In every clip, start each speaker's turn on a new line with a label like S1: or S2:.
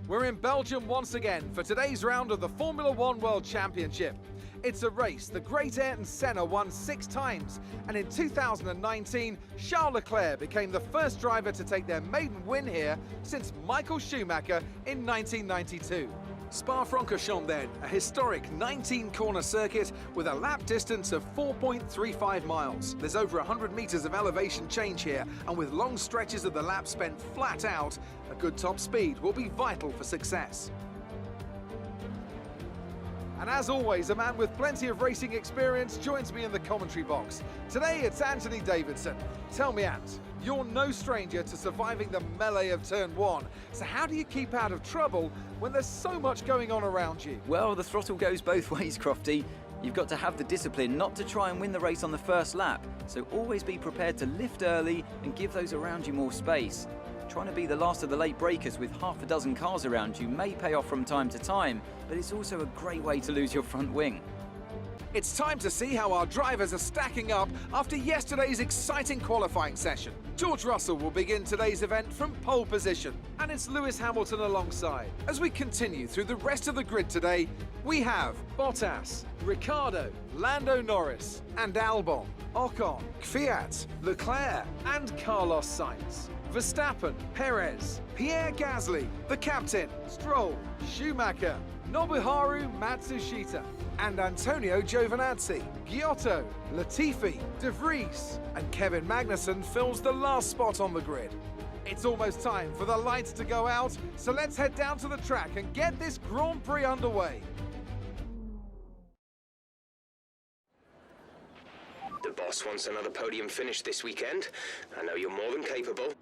S1: We're in Belgium once again for today's round of the Formula One World Championship. It's a race the great Ayrton Senna won 6 times, and in 2019, Charles Leclerc became the first driver to take their maiden win here since Michael Schumacher in 1992. Spa-Francorchamps then, a historic 19-corner circuit with a lap distance of 4.35 miles. There's over 100 meters of elevation change here, and with long stretches of the lap spent flat out, a good top speed will be vital for success. And as always, a man with plenty of racing experience joins me in the commentary box. Today it's Anthony Davidson. Tell me, Ant, you're no stranger to surviving the melee of turn 1. So how do you keep out of trouble when there's so much going on around you?
S2: Well, the throttle goes both ways, Crofty. You've got to have the discipline not to try and win the race on the first lap. So always be prepared to lift early and give those around you more space. Trying to be the last of the late breakers with half a dozen cars around you may pay off from time to time, but it's also a great way to lose your front wing.
S1: It's time to see how our drivers are stacking up after yesterday's exciting qualifying session. George Russell will begin today's event from pole position, and it's Lewis Hamilton alongside. As we continue through the rest of the grid today, we have Bottas, Ricciardo, Lando Norris, and Albon, Ocon, Kvyat, Leclerc, and Carlos Sainz. Verstappen, Perez, Pierre Gasly, the captain, Stroll, Schumacher, Nobuharu Matsushita, and Antonio Giovinazzi, Giotto, Latifi, De Vries, and Kevin Magnussen fills the last spot on the grid. It's almost time for the lights to go out, so let's head down to the track and get this Grand Prix underway.
S3: The boss wants another podium finish this weekend. I know you're more than capable.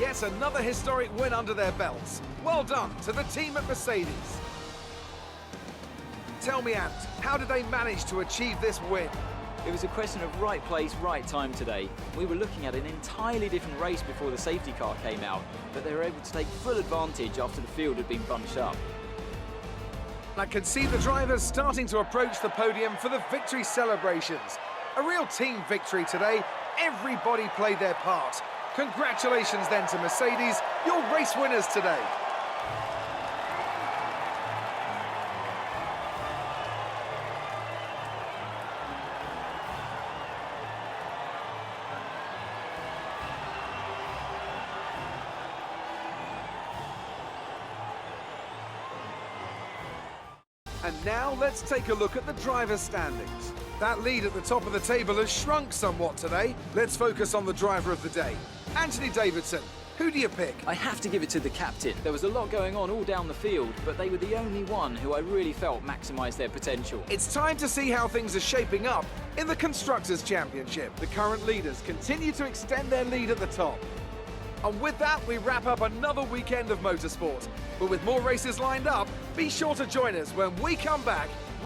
S1: yet another historic win under their belts. Well done to the team at Mercedes. Tell me, Ant, how did they manage to achieve this win?
S2: It was a question of right place, right time today. We were looking at an entirely different race before the safety car came out, but they were able to take full advantage after the field had been bunched up.
S1: I can see the drivers starting to approach the podium for the victory celebrations. A real team victory today. Everybody played their part. Congratulations then to Mercedes, your race winners today. And now let's take a look at the driver's standings. That lead at the top of the table has shrunk somewhat today. Let's focus on the driver of the day. Anthony Davidson, who do you pick?
S2: I have to give it to the captain. There was a lot going on all down the field, but they were the only one who I really felt maximised their potential.
S1: It's time to see how things are shaping up in the Constructors' Championship. The current leaders continue to extend their lead at the top. And with that, we wrap up another weekend of motorsport. But with more races lined up, be sure to join us when we come back